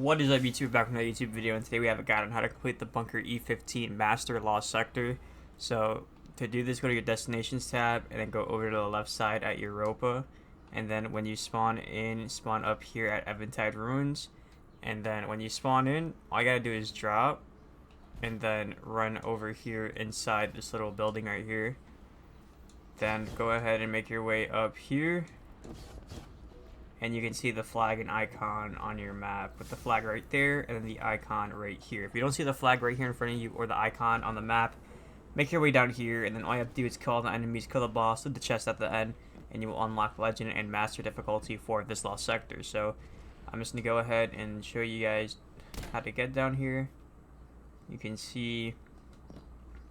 What is up, YouTube? Back with another YouTube video, and today we have a guide on how to complete the Bunker E15 Master Lost Sector. So to do this, go to your Destinations tab, and then go over to the left side at Europa, and then when you spawn in, spawn up here at Eventide Ruins, and then when you spawn in, all you gotta do is drop, and then run over here inside this little building right here. Then go ahead and make your way up here. And you can see the flag and icon on your map with the flag right there and then the icon right here. If you don't see the flag right here in front of you or the icon on the map, make your way down here, and then all you have to do is kill all the enemies, kill the boss, loot the chest at the end, and you will unlock Legend and Master difficulty for this lost sector. So I'm just going to go ahead and show you guys how to get down here. You can see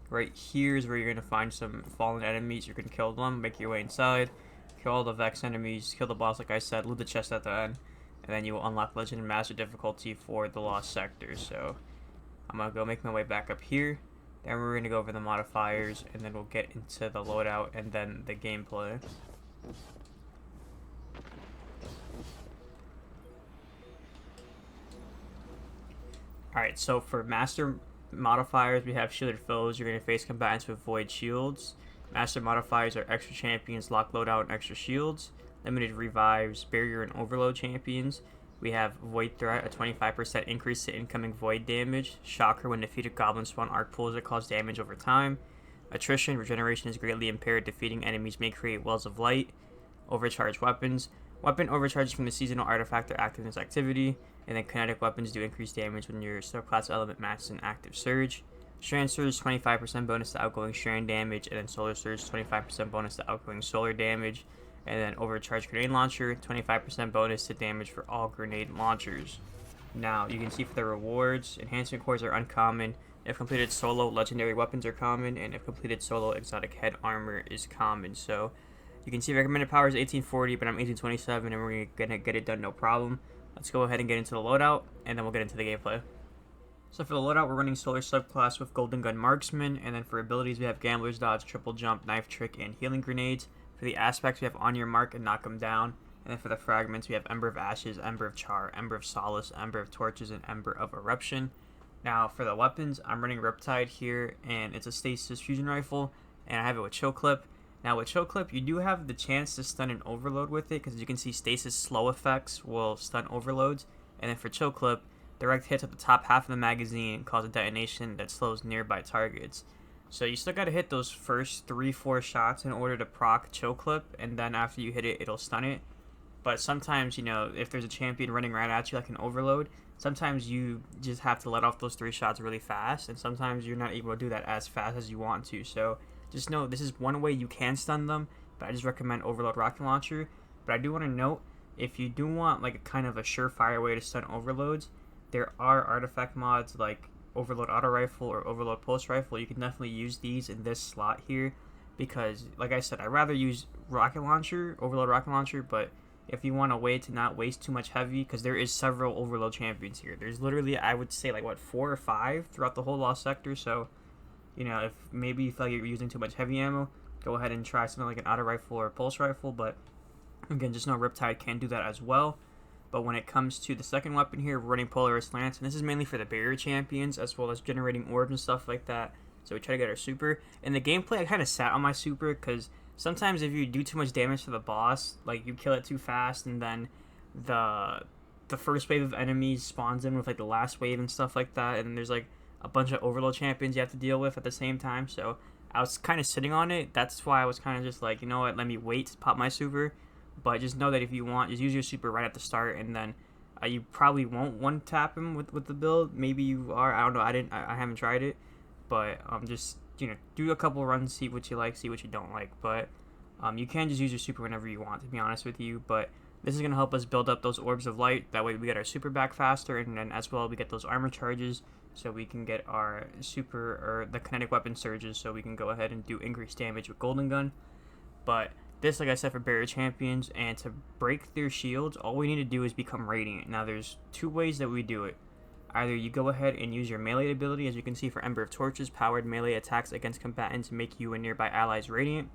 right here is where you're going to find some fallen enemies. You're going to kill them, make your way inside. Kill all the Vex enemies, kill the boss like I said, loot the chest at the end, and then you will unlock Legend and Master difficulty for the lost sector. So I'm going to go make my way back up here, then we're going to go over the modifiers, and then we'll get into the loadout and then the gameplay. Alright, so for Master modifiers, we have Shielded Foes. You're going to face combatants with Void Shields. Master modifiers are extra champions, lock loadout, and extra shields. Limited revives, barrier, and overload champions. We have Void Threat, a 25% increase to incoming void damage. Shocker, when defeated goblins spawn arc pools that cause damage over time. Attrition, regeneration is greatly impaired. Defeating enemies may create wells of light. Overcharged weapons. Weapon overcharges from the seasonal artifact or active in this activity. And then kinetic weapons do increase damage when your subclass element matches an active surge. Strand Surge, 25% bonus to outgoing strand damage, and then Solar Surge, 25% bonus to outgoing solar damage, and then Overcharged Grenade Launcher, 25% bonus to damage for all grenade launchers. Now, you can see for the rewards, Enhancement Cores are uncommon. If completed solo, Legendary Weapons are common, and if completed solo, Exotic Head Armor is common. So, you can see recommended power is 1840, but I'm 1827, and we're going to get it done no problem. Let's go ahead and get into the loadout, and then we'll get into the gameplay. So for the loadout, we're running Solar subclass with Golden Gun Marksman, and then for abilities we have Gambler's Dodge, Triple Jump, Knife Trick, and Healing Grenades. For the aspects we have On Your Mark and Knock 'em Down, and then for the fragments we have Ember of Ashes, Ember of Char, Ember of Solace, Ember of Torches, and Ember of Eruption. Now for the weapons, I'm running Riptide here, and it's a Stasis Fusion Rifle, and I have it with Chill Clip. Now with Chill Clip, you do have the chance to stun an overload with it, because as you can see, Stasis slow effects will stun overloads, and then for Chill Clip, direct hits at the top half of the magazine cause a detonation that slows nearby targets. So you still gotta hit those first 3-4 shots in order to proc Chill Clip, and then after you hit it, it'll stun it. But sometimes, you know, if there's a champion running right at you like an overload, sometimes you just have to let off those 3 shots really fast, and sometimes you're not able to do that as fast as you want to. So just know this is one way you can stun them, but I just recommend Overload Rocket Launcher. But I do want to note, if you do want like a kind of a surefire way to stun overloads, there are artifact mods like Overload Auto Rifle or Overload Pulse Rifle. You can definitely use these in this slot here because, like I said, I'd rather use Rocket Launcher, Overload Rocket Launcher, but if you want a way to not waste too much heavy, because there is several Overload champions here. There's literally, I would say, like, what, 4 or 5 throughout the whole Lost Sector, so, you know, if maybe you feel like you're using too much heavy ammo, go ahead and try something like an Auto Rifle or a Pulse Rifle, but, again, just know Riptide can do that as well. But when it comes to the second weapon here, we're running Polaris Lance, and this is mainly for the barrier champions, as well as generating orbs and stuff like that. So we try to get our super. In the gameplay, I kind of sat on my super, because sometimes if you do too much damage to the boss, like you kill it too fast, and then the first wave of enemies spawns in with like the last wave and stuff like that, and there's like a bunch of overload champions you have to deal with at the same time. So I was kind of sitting on it. That's why I was kind of just like, you know what, let me wait to pop my super. But just know that if you want, just use your super right at the start, and then you probably won't one tap him with the build. Maybe you are. I don't know. I haven't tried it, but just, you know, do a couple runs, see what you like, see what you don't like. But you can just use your super whenever you want, to be honest with you. But this is gonna help us build up those orbs of light. That way we get our super back faster, and then as well we get those armor charges, so we can get our super or the kinetic weapon surges, so we can go ahead and do increased damage with Golden Gun. But this, like I said, for barrier champions, and to break their shields, all we need to do is become radiant. Now, there's 2 ways that we do it. Either you go ahead and use your melee ability, as you can see for Ember of Torches, powered melee attacks against combatants make you and nearby allies radiant.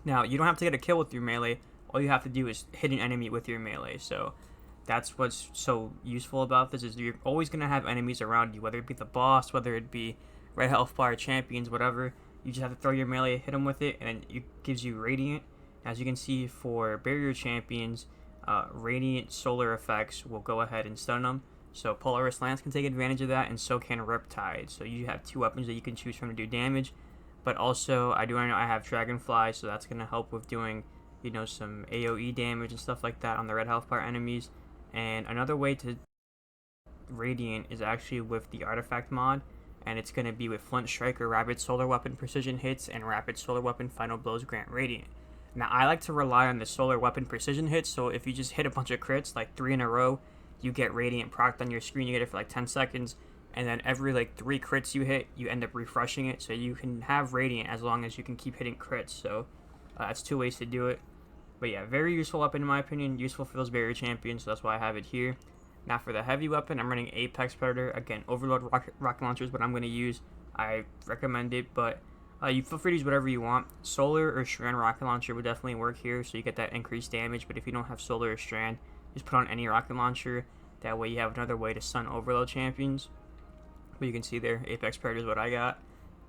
Now, you don't have to get a kill with your melee. All you have to do is hit an enemy with your melee. So That's what's so useful about this, is you're always going to have enemies around you, whether it be the boss, whether it be red health bar champions, whatever. You just have to throw your melee, hit them with it, and it gives you radiant. As you can see, for barrier champions, radiant solar effects will go ahead and stun them. So Polaris Lance can take advantage of that, and so can Riptide. So you have two weapons that you can choose from to do damage. But also, I do know I have Dragonfly, so that's going to help with doing, some AoE damage and stuff like that on the red health bar enemies. And another way to Radiant is actually with the Artifact mod, and it's going to be with Flint Striker, Rapid Solar Weapon Precision Hits, and Rapid Solar Weapon Final Blows grant Radiant. Now, I like to rely on the Solar Weapon Precision Hits, so if you just hit a bunch of crits, like 3 in a row, you get Radiant procced on your screen, you get it for like 10 seconds, and then every like 3 crits you hit, you end up refreshing it, so you can have Radiant as long as you can keep hitting crits, so that's 2 ways to do it. But yeah, very useful weapon in my opinion, useful for those barrier champions, so that's why I have it here. Now for the heavy weapon, I'm running Apex Predator. Again, Overload rocket launcher is what I'm going to use. I recommend it, but you feel free to use whatever you want. Solar or Strand rocket launcher would definitely work here, so you get that increased damage, but if you don't have Solar or Strand, just put on any rocket launcher. That way you have another way to stun Overload champions. But you can see there, Apex Predator is what I got.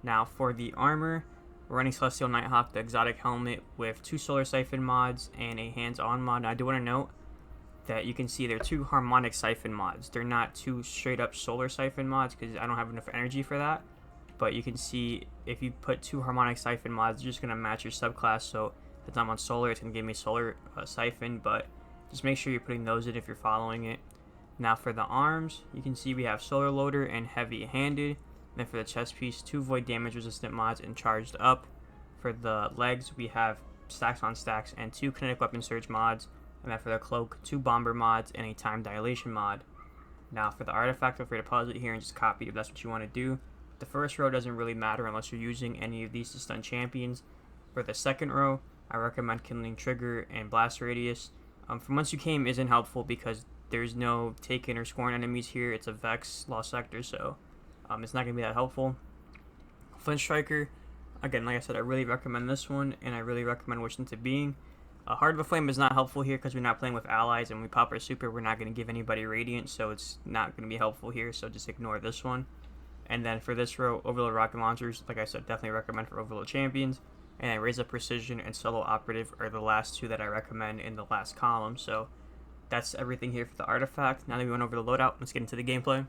Now for the armor, we're running Celestial Nighthawk, the exotic helmet, with 2 Solar Siphon mods and a hands-on mod. Now I do want to note that you can see they're 2 harmonic siphon mods. They're not 2 straight up solar siphon mods because I don't have enough energy for that. But you can see if you put 2 harmonic siphon mods, you're just going to match your subclass. So if I'm on solar, it's going to give me solar siphon, but just make sure you're putting those in if you're following it. Now for the arms, you can see we have solar loader and heavy handed. Then for the chest piece, 2 void damage resistant mods and charged up. For the legs, we have stacks on stacks and 2 kinetic weapon surge mods. And then for the cloak, 2 bomber mods and a time dilation mod. Now for the artifact, feel free to pause it here and just copy if that's what you want to do. The first row doesn't really matter unless you're using any of these to stun champions. For the second row, I recommend Kindling Trigger and Blast Radius. From Once You Came isn't helpful because there's no taken or scoring enemies here. It's a Vex Lost Sector, so it's not going to be that helpful. Flint Striker, again, like I said, I really recommend this one, and I really recommend Wishing to Being. Heart of a Flame is not helpful here because we're not playing with allies, and when we pop our super, we're not going to give anybody Radiant, so it's not going to be helpful here, so just ignore this one. And then for this row, Overload Rocket Launchers, like I said, definitely recommend for Overload Champions. And then Raise Up Precision and Solo Operative are the last 2 that I recommend in the last column, so that's everything here for the artifact. Now that we went over the loadout, let's get into the gameplay.